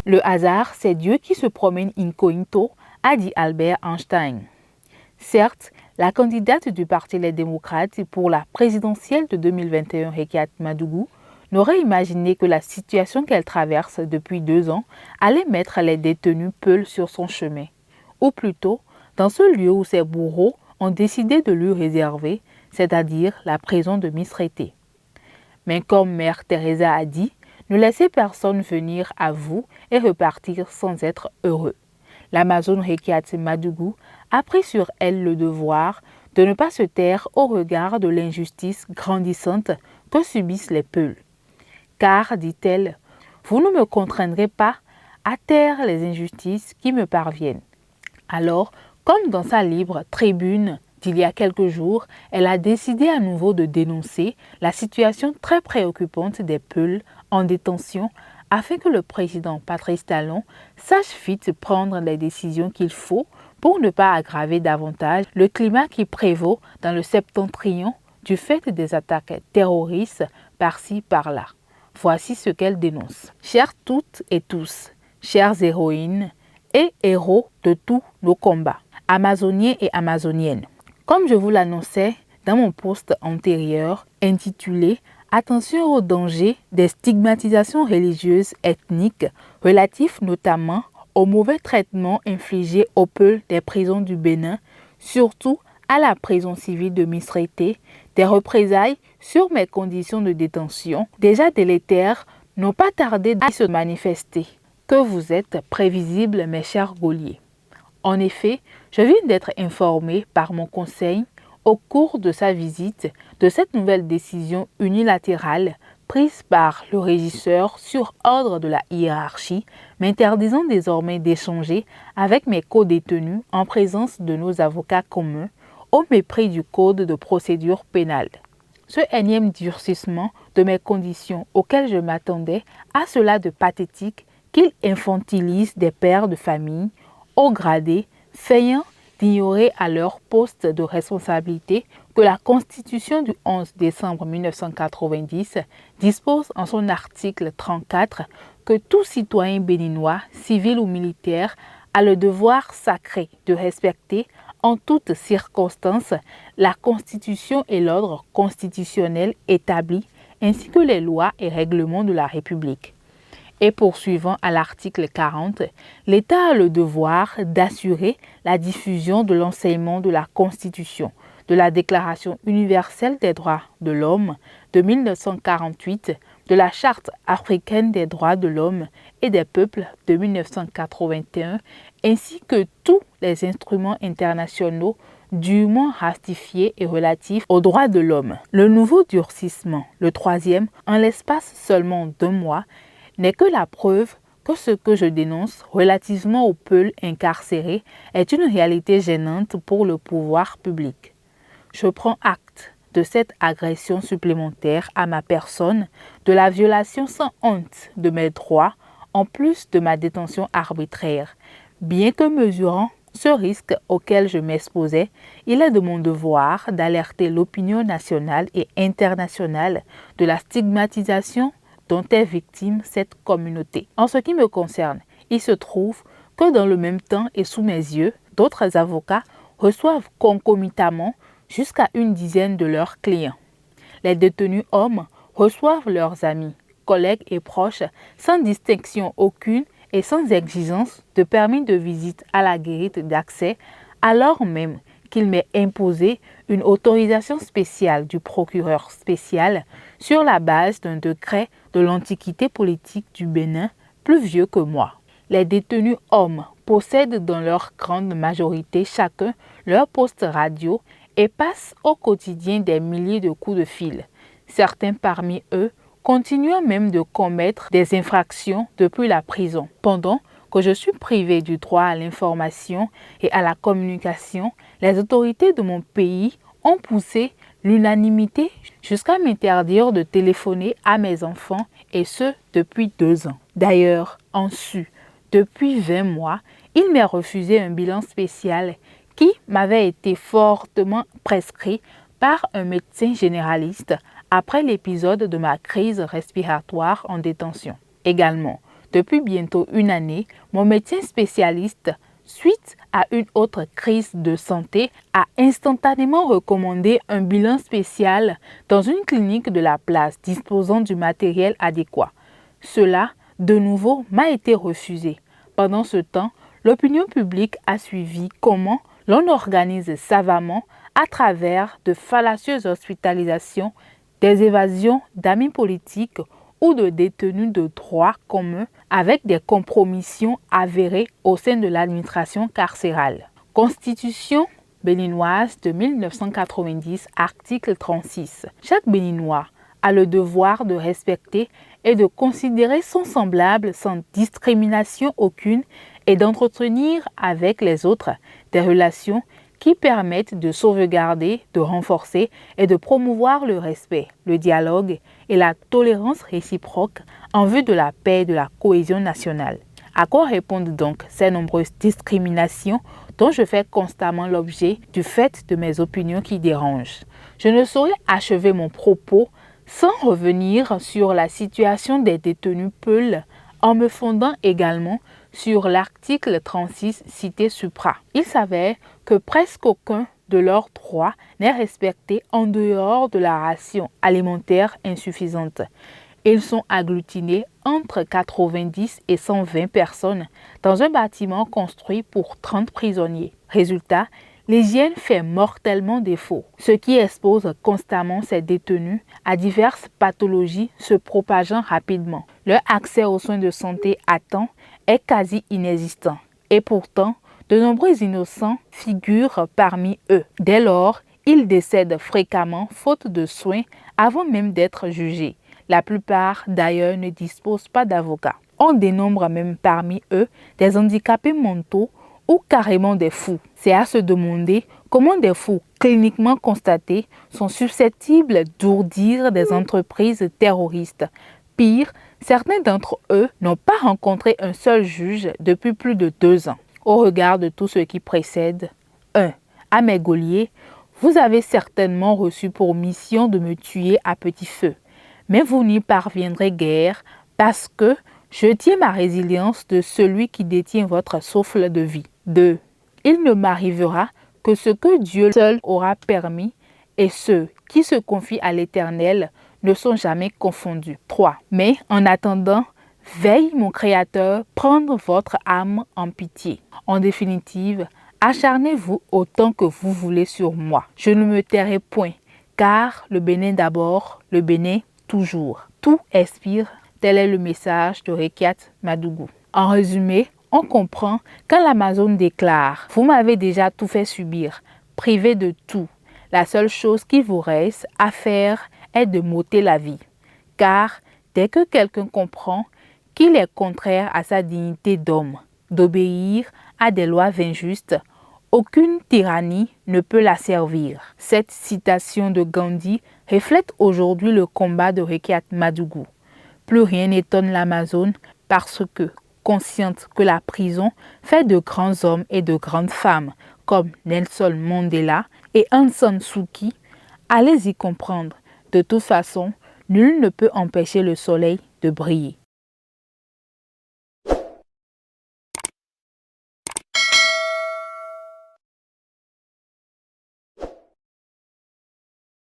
Le hasard, c'est Dieu qui se promène incognito, a dit Albert Einstein. Certes, la candidate du Parti Les Démocrates pour la présidentielle de 2021, Rekiat Madougou, n'aurait imaginé que la situation qu'elle traverse depuis 2 ans allait mettre les détenus Peuls sur son chemin. Ou plutôt, dans ce lieu où ses bourreaux ont décidé de lui réserver, c'est-à-dire la prison de Misrété. Mais comme Mère Teresa a dit, ne laissez personne venir à vous et repartir sans être heureux. L'Amazone Rekiat Madougou a pris sur elle le devoir de ne pas se taire au regard de l'injustice grandissante que subissent les Peuls. Car, dit-elle, vous ne me contraindrez pas à taire les injustices qui me parviennent. Alors, comme dans sa libre tribune d'il y a quelques jours, elle a décidé à nouveau de dénoncer la situation très préoccupante des Peuls en détention afin que le président Patrice Talon sache vite prendre les décisions qu'il faut pour ne pas aggraver davantage le climat qui prévaut dans le septentrion du fait des attaques terroristes par-ci par-là. Voici ce qu'elle dénonce. Chères toutes et tous, chères héroïnes et héros de tous nos combats, amazoniens et amazoniennes. Comme je vous l'annonçais dans mon post antérieur intitulé « Attention aux dangers des stigmatisations religieuses ethniques relatifs notamment au mauvais traitement infligé aux Peuls des prisons du Bénin, surtout à la prison civile de Misrété, des représailles sur mes conditions de détention, déjà délétères, n'ont pas tardé à se manifester. Que vous êtes prévisibles, mes chers geôliers. En effet, je viens d'être informé par mon conseil au cours de sa visite de cette nouvelle décision unilatérale prise par le régisseur sur ordre de la hiérarchie, m'interdisant désormais d'échanger avec mes co-détenus en présence de nos avocats communs au mépris du Code de procédure pénale. Ce énième durcissement de mes conditions auquel je m'attendais a cela de pathétique qu'il infantilise des pères de famille, haut gradés, feignant d'ignorer à leur poste de responsabilité que la Constitution du 11 décembre 1990 dispose en son article 34 que tout citoyen béninois, civil ou militaire, a le devoir sacré de respecter en toutes circonstances la Constitution et l'ordre constitutionnel établi ainsi que les lois et règlements de la République. Et poursuivant à l'article 40, l'État a le devoir d'assurer la diffusion de l'enseignement de la Constitution, de la Déclaration universelle des droits de l'homme de 1948, de la Charte africaine des droits de l'homme et des peuples de 1981, ainsi que tous les instruments internationaux dûment ratifiés et relatifs aux droits de l'homme. Le nouveau durcissement, le troisième, en l'espace seulement d'1 mois, n'est que la preuve que ce que je dénonce relativement aux Peuls incarcérés est une réalité gênante pour le pouvoir public. Je prends acte de cette agression supplémentaire à ma personne, de la violation sans honte de mes droits, en plus de ma détention arbitraire. Bien que mesurant ce risque auquel je m'exposais, il est de mon devoir d'alerter l'opinion nationale et internationale de la stigmatisation dont est victime cette communauté. En ce qui me concerne, il se trouve que dans le même temps et sous mes yeux, d'autres avocats reçoivent concomitamment jusqu'à 10 de leurs clients. Les détenus hommes reçoivent leurs amis, collègues et proches sans distinction aucune et sans exigence de permis de visite à la guérite d'accès, alors même qu'il m'est imposé une autorisation spéciale du procureur spécial sur la base d'un décret de l'Antiquité politique du Bénin plus vieux que moi. Les détenus hommes possèdent dans leur grande majorité chacun leur poste radio et passent au quotidien des milliers de coups de fil. Certains parmi eux continuant même de commettre des infractions depuis la prison. Pendant que je suis privé du droit à l'information et à la communication, les autorités de mon pays ont poussé l'unanimité jusqu'à m'interdire de téléphoner à mes enfants et ce depuis 2 ans. D'ailleurs, en sus, depuis 20 mois, il m'est refusé un bilan spécial qui m'avait été fortement prescrit par un médecin généraliste après l'épisode de ma crise respiratoire en détention. Également, Depuis bientôt une année, mon médecin spécialiste, suite à une autre crise de santé, a instantanément recommandé un bilan spécial dans une clinique de la place disposant du matériel adéquat. Cela, de nouveau, m'a été refusé. Pendant ce temps, l'opinion publique a suivi comment l'on organise savamment, à travers de fallacieuses hospitalisations, des évasions d'amis politiques ou de détenus de droit commun avec des compromissions avérées au sein de l'administration carcérale. Constitution béninoise de 1990, article 36. Chaque Béninois a le devoir de respecter et de considérer son semblable sans discrimination aucune et d'entretenir avec les autres des relations qui permettent de sauvegarder, de renforcer et de promouvoir le respect, le dialogue et la tolérance réciproque en vue de la paix et de la cohésion nationale. À quoi répondent donc ces nombreuses discriminations dont je fais constamment l'objet du fait de mes opinions qui dérangent? Je ne saurais achever mon propos sans revenir sur la situation des détenus Peuls en me fondant également sur l'article 36 cité supra. Il s'avère que presque aucun de leurs droits n'est respecté en dehors de la ration alimentaire insuffisante. Ils sont agglutinés entre 90 et 120 personnes dans un bâtiment construit pour 30 prisonniers. Résultat, l'hygiène fait mortellement défaut, ce qui expose constamment ces détenus à diverses pathologies se propageant rapidement. Leur accès aux soins de santé à temps est quasi inexistant. Et pourtant, de nombreux innocents figurent parmi eux. Dès lors, ils décèdent fréquemment faute de soins avant même d'être jugés. La plupart d'ailleurs ne disposent pas d'avocats. On dénombre même parmi eux des handicapés mentaux ou carrément des fous. C'est à se demander comment des fous cliniquement constatés sont susceptibles d'ourdir des entreprises terroristes. Pire, certains d'entre eux n'ont pas rencontré un seul juge depuis plus de 2 ans. Au regard de tout ce qui précède, 1. À mes geôliers, vous avez certainement reçu pour mission de me tuer à petit feu, mais vous n'y parviendrez guère parce que je tiens ma résilience de celui qui détient votre souffle de vie. 2. Il ne m'arrivera que ce que Dieu seul aura permis et ceux qui se confient à l'Éternel ne sont jamais confondus. 3. Mais en attendant, veille mon Créateur prendre votre âme en pitié. En définitive, acharnez-vous autant que vous voulez sur moi. Je ne me tairai point, car le Bénin d'abord, le Bénin toujours. Tout expire, tel est le message de Rekiat Madougou. En résumé, on comprend quand l'Amazone déclare « Vous m'avez déjà tout fait subir, privé de tout. La seule chose qui vous reste à faire est de m'ôter la vie. » Car dès que quelqu'un comprend qu'il est contraire à sa dignité d'homme, d'obéir à des lois injustes, aucune tyrannie ne peut la servir. Cette citation de Gandhi reflète aujourd'hui le combat de Rekiat Madougou. Plus rien n'étonne l'Amazone parce que, consciente que la prison fait de grands hommes et de grandes femmes comme Nelson Mandela et Aung San Suu Kyi, allez y comprendre. De toute façon, nul ne peut empêcher le soleil de briller.